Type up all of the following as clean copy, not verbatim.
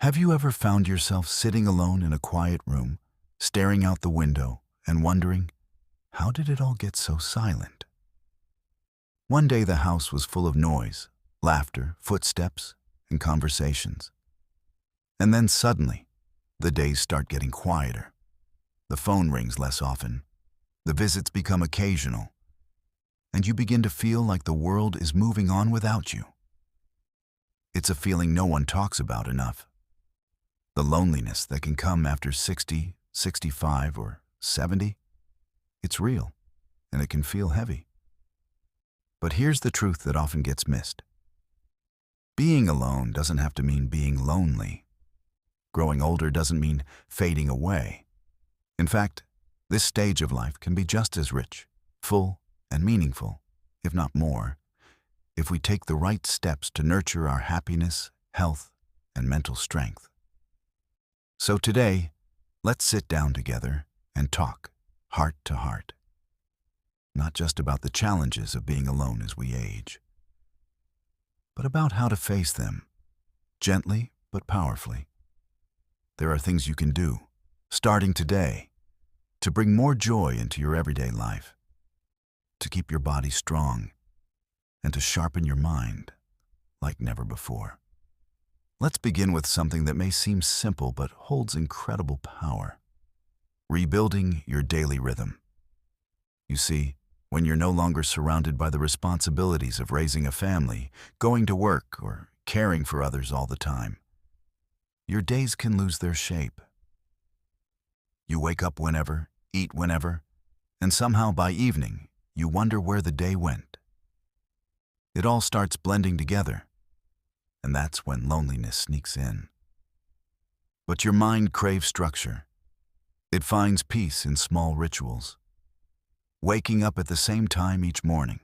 Have you ever found yourself sitting alone in a quiet room, staring out the window and wondering, how did it all get so silent? One day the house was full of noise, laughter, footsteps, and conversations. And then suddenly, the days start getting quieter. The phone rings less often. The visits become occasional. And you begin to feel like the world is moving on without you. It's a feeling no one talks about enough. The loneliness that can come after 60, 65, or 70, it's real, and it can feel heavy. But here's the truth that often gets missed. Being alone doesn't have to mean being lonely. Growing older doesn't mean fading away. In fact, this stage of life can be just as rich, full, and meaningful, if not more, if we take the right steps to nurture our happiness, health, and mental strength. So today, let's sit down together and talk, heart to heart. Not just about the challenges of being alone as we age, but about how to face them, gently but powerfully. There are things you can do, starting today, to bring more joy into your everyday life, to keep your body strong, and to sharpen your mind like never before. Let's begin with something that may seem simple but holds incredible power. Rebuilding your daily rhythm. You see, when you're no longer surrounded by the responsibilities of raising a family, going to work, or caring for others all the time, your days can lose their shape. You wake up whenever, eat whenever, and somehow by evening, you wonder where the day went. It all starts blending together, and that's when loneliness sneaks in. But your mind craves structure. It finds peace in small rituals. Waking up at the same time each morning,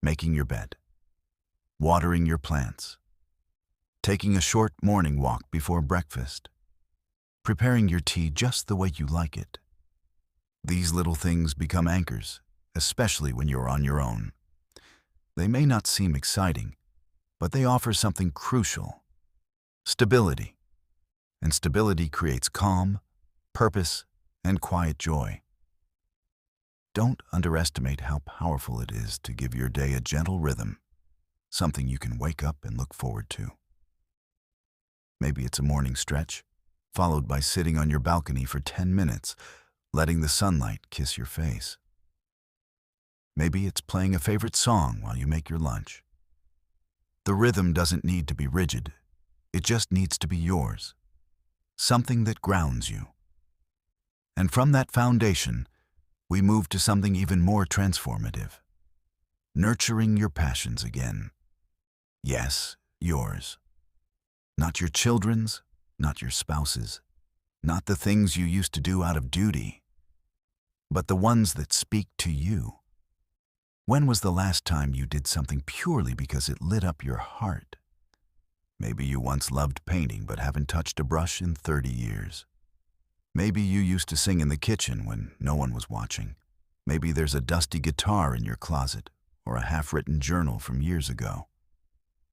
making your bed, watering your plants, taking a short morning walk before breakfast, preparing your tea just the way you like it. These little things become anchors, especially when you're on your own. They may not seem exciting, but they offer something crucial: stability. And stability creates calm, purpose, and quiet joy. Don't underestimate how powerful it is to give your day a gentle rhythm, something you can wake up and look forward to. Maybe it's a morning stretch, followed by sitting on your balcony for 10 minutes, letting the sunlight kiss your face. Maybe it's playing a favorite song while you make your lunch. The rhythm doesn't need to be rigid. It just needs to be yours, something that grounds you. And from that foundation, we move to something even more transformative: nurturing your passions again. Yes, yours. Not your children's, not your spouse's, not the things you used to do out of duty, but the ones that speak to you. When was the last time you did something purely because it lit up your heart? Maybe you once loved painting but haven't touched a brush in 30 years. Maybe you used to sing in the kitchen when no one was watching. Maybe there's a dusty guitar in your closet, or a half-written journal from years ago.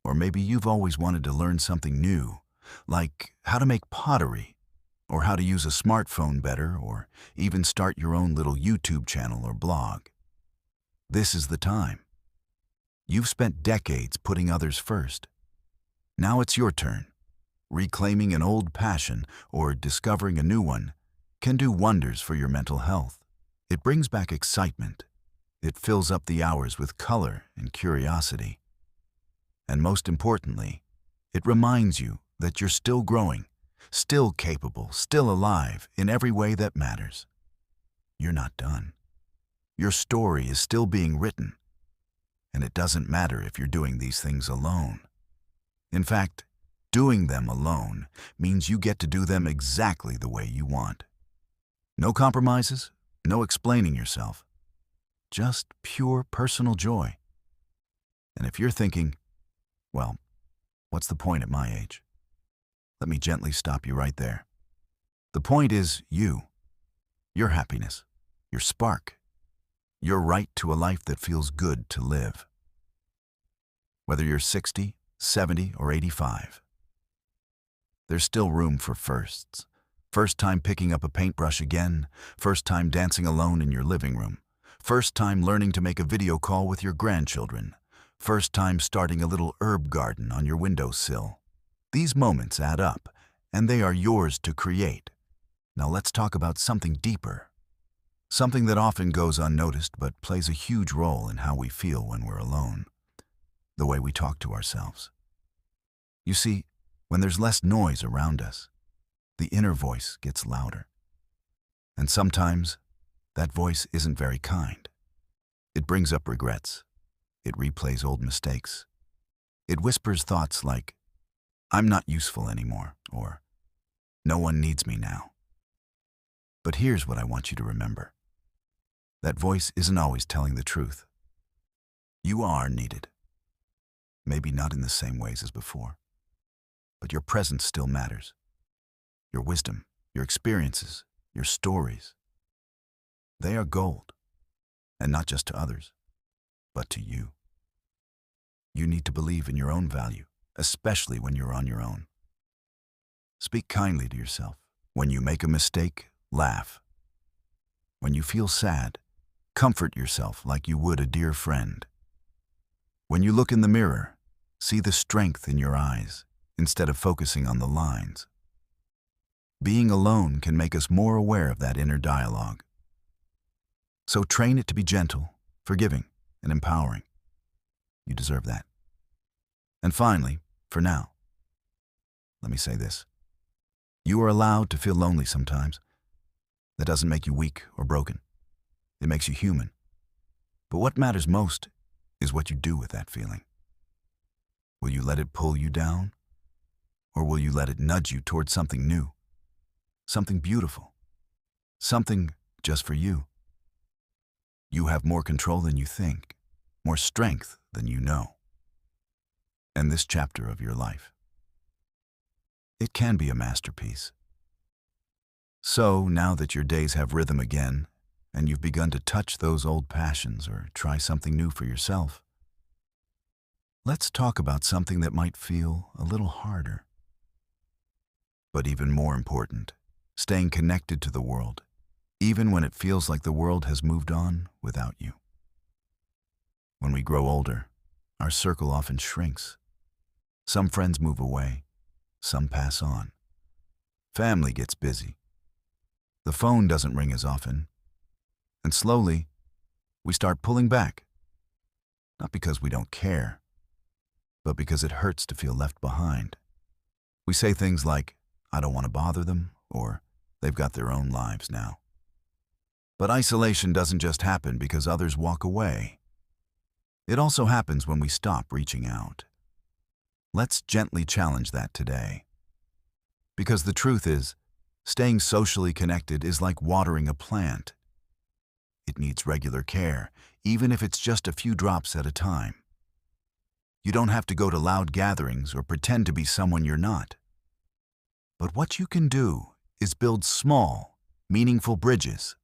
Or maybe you've always wanted to learn something new, like how to make pottery, or how to use a smartphone better, or even start your own little YouTube channel or blog. This is the time. You've spent decades putting others first. Now it's your turn. Reclaiming an old passion or discovering a new one can do wonders for your mental health. It brings back excitement. It fills up the hours with color and curiosity. And most importantly, it reminds you that you're still growing, still capable, still alive in every way that matters. You're not done. Your story is still being written. And it doesn't matter if you're doing these things alone. In fact, doing them alone means you get to do them exactly the way you want. No compromises, no explaining yourself. Just pure personal joy. And if you're thinking, well, what's the point at my age? Let me gently stop you right there. The point is you, your happiness, your spark, your right to a life that feels good to live. Whether you're 60, 70, or 85. there's still room for firsts. First time picking up a paintbrush again, first time dancing alone in your living room, first time learning to make a video call with your grandchildren, first time starting a little herb garden on your windowsill. These moments add up, and they are yours to create. Now let's talk about something deeper. Something that often goes unnoticed but plays a huge role in how we feel when we're alone. The way we talk to ourselves. You see, when there's less noise around us, the inner voice gets louder. And sometimes, that voice isn't very kind. It brings up regrets. It replays old mistakes. It whispers thoughts like, "I'm not useful anymore," or "No one needs me now." But here's what I want you to remember. That voice isn't always telling the truth. You are needed. Maybe not in the same ways as before. But your presence still matters. Your wisdom, your experiences, your stories. They are gold. And not just to others, but to you. You need to believe in your own value, especially when you're on your own. Speak kindly to yourself. When you make a mistake, laugh. When you feel sad, comfort yourself like you would a dear friend. When you look in the mirror, see the strength in your eyes instead of focusing on the lines. Being alone can make us more aware of that inner dialogue. So train it to be gentle, forgiving, and empowering. You deserve that. And finally, for now, let me say this. You are allowed to feel lonely sometimes. That doesn't make you weak or broken. It makes you human. But what matters most is what you do with that feeling. Will you let it pull you down? Or will you let it nudge you towards something new? Something beautiful? Something just for you? You have more control than you think, more strength than you know. And this chapter of your life, it can be a masterpiece. So, now that your days have rhythm again, and you've begun to touch those old passions or try something new for yourself, let's talk about something that might feel a little harder. But even more important, staying connected to the world, even when it feels like the world has moved on without you. When we grow older, our circle often shrinks. Some friends move away, some pass on. Family gets busy. The phone doesn't ring as often. And slowly, we start pulling back. Not because we don't care, but because it hurts to feel left behind. We say things like, "I don't want to bother them," or "They've got their own lives now." But isolation doesn't just happen because others walk away. It also happens when we stop reaching out. Let's gently challenge that today. Because the truth is, staying socially connected is like watering a plant. It needs regular care, even if it's just a few drops at a time. You don't have to go to loud gatherings or pretend to be someone you're not. But what you can do is build small, meaningful bridges.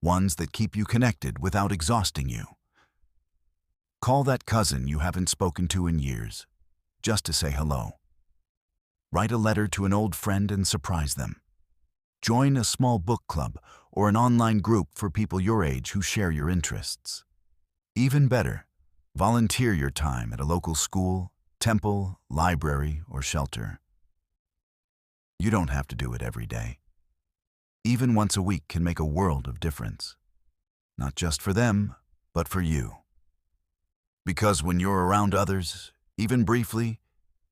Ones that keep you connected without exhausting you. Call that cousin you haven't spoken to in years, just to say hello. Write a letter to an old friend and surprise them. Join a small book club or an online group for people your age who share your interests. Even better, volunteer your time at a local school, temple, library, or shelter. You don't have to do it every day. Even once a week can make a world of difference. Not just for them, but for you. Because when you're around others, even briefly,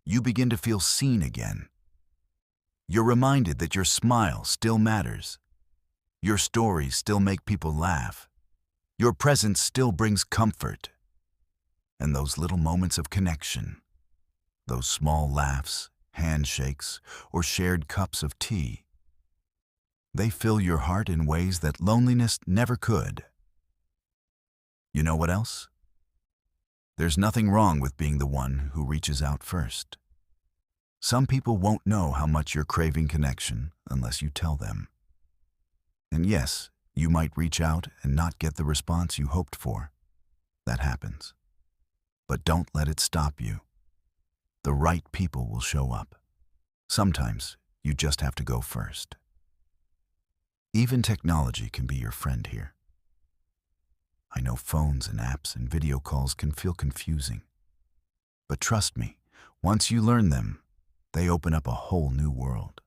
you begin to feel seen again. You're reminded that your smile still matters. Your stories still make people laugh. Your presence still brings comfort. And those little moments of connection, those small laughs, handshakes, or shared cups of tea, they fill your heart in ways that loneliness never could. You know what else? There's nothing wrong with being the one who reaches out first. Some people won't know how much you're craving connection unless you tell them. And yes, you might reach out and not get the response you hoped for. That happens. But don't let it stop you. The right people will show up. Sometimes you just have to go first. Even technology can be your friend here. I know phones and apps and video calls can feel confusing. But trust me, once you learn them, they open up a whole new world.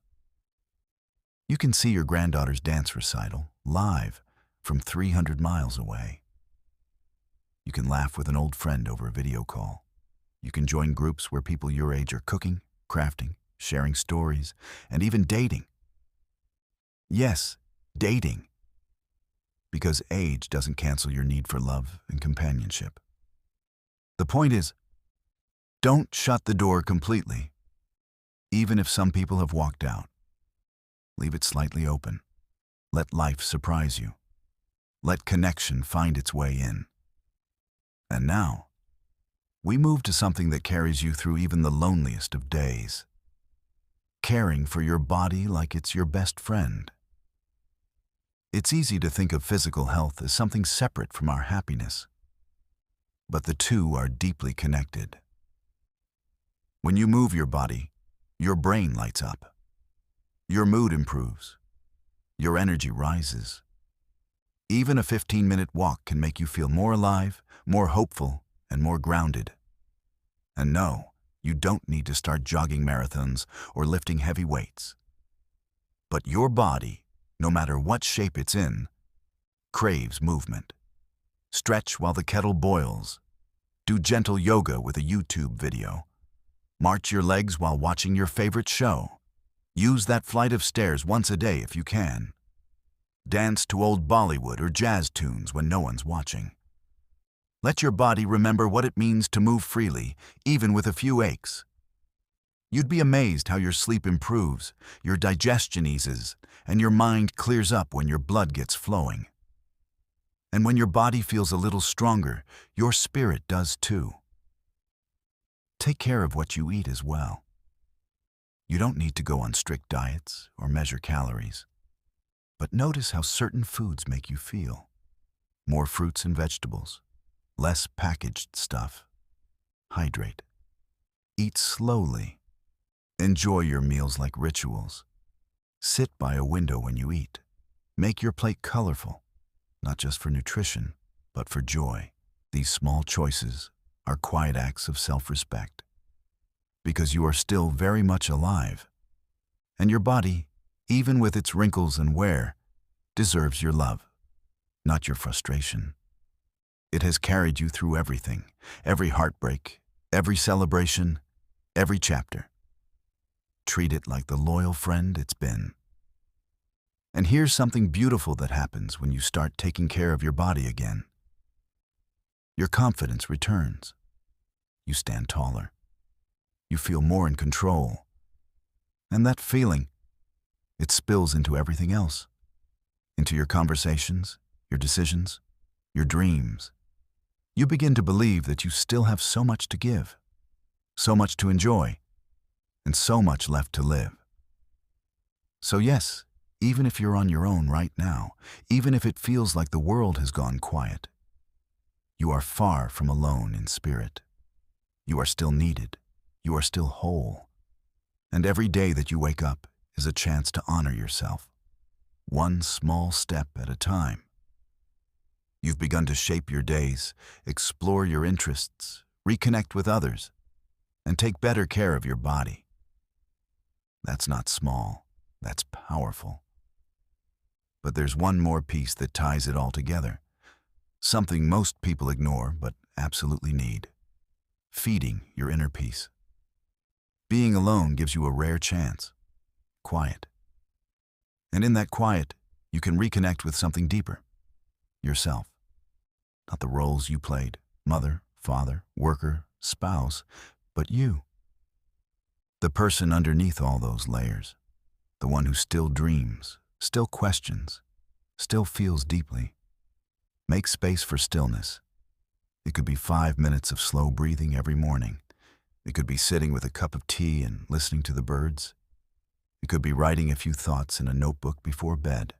You can see your granddaughter's dance recital live from 300 miles away. You can laugh with an old friend over a video call. You can join groups where people your age are cooking, crafting, sharing stories, and even dating. Yes, dating. Because age doesn't cancel your need for love and companionship. The point is, don't shut the door completely. Even if some people have walked out, leave it slightly open. Let life surprise you. Let connection find its way in. And now, we move to something that carries you through even the loneliest of days. Caring for your body like it's your best friend. It's easy to think of physical health as something separate from our happiness. But the two are deeply connected. When you move your body, your brain lights up. Your mood improves. Your energy rises. Even a 15-minute walk can make you feel more alive, more hopeful, and more grounded. And no, you don't need to start jogging marathons or lifting heavy weights. But your body, no matter what shape it's in, craves movement. Stretch while the kettle boils. Do gentle yoga with a YouTube video. March your legs while watching your favorite show. Use that flight of stairs once a day if you can. Dance to old Bollywood or jazz tunes when no one's watching. Let your body remember what it means to move freely, even with a few aches. You'd be amazed how your sleep improves, your digestion eases, and your mind clears up when your blood gets flowing. And when your body feels a little stronger, your spirit does too. Take care of what you eat as well. You don't need to go on strict diets or measure calories. But notice how certain foods make you feel. More fruits and vegetables. Less packaged stuff. Hydrate. Eat slowly. Enjoy your meals like rituals. Sit by a window when you eat. Make your plate colorful, not just for nutrition, but for joy. These small choices are quiet acts of self-respect. Because you are still very much alive. And your body, even with its wrinkles and wear, deserves your love, not your frustration. It has carried you through everything, every heartbreak, every celebration, every chapter. Treat it like the loyal friend it's been. And here's something beautiful that happens when you start taking care of your body again. Your confidence returns. You stand taller. You feel more in control. And that feeling, it spills into everything else. Into your conversations, your decisions, your dreams. You begin to believe that you still have so much to give, so much to enjoy, and so much left to live. So yes, even if you're on your own right now, even if it feels like the world has gone quiet, you are far from alone in spirit. You are still needed. You are still whole. And every day that you wake up is a chance to honor yourself, one small step at a time. You've begun to shape your days, explore your interests, reconnect with others, and take better care of your body. That's not small, that's powerful. But there's one more piece that ties it all together, something most people ignore but absolutely need: feeding your inner peace. Being alone gives you a rare chance: quiet. And in that quiet, you can reconnect with something deeper: yourself. Not the roles you played, mother, father, worker, spouse, but you. The person underneath all those layers. The one who still dreams, still questions, still feels deeply. Make space for stillness. It could be 5 minutes of slow breathing every morning. It could be sitting with a cup of tea and listening to the birds. It could be writing a few thoughts in a notebook before bed.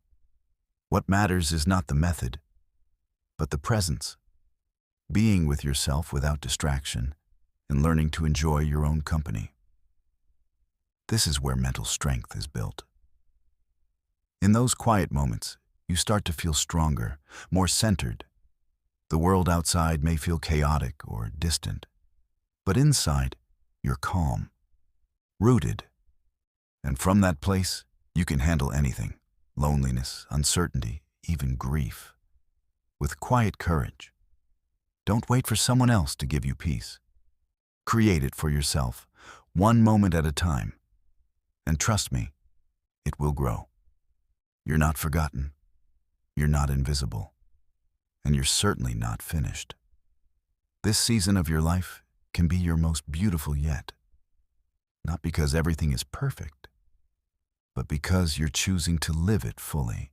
What matters is not the method, but the presence. Being with yourself without distraction and learning to enjoy your own company. This is where mental strength is built. In those quiet moments, you start to feel stronger, more centered. The world outside may feel chaotic or distant, but inside, you're calm, rooted. And from that place, you can handle anything: loneliness, uncertainty, even grief, with quiet courage. Don't wait for someone else to give you peace. Create it for yourself, one moment at a time. And trust me, it will grow. You're not forgotten. You're not invisible. And you're certainly not finished. This season of your life can be your most beautiful yet. Not because everything is perfect, but because you're choosing to live it fully.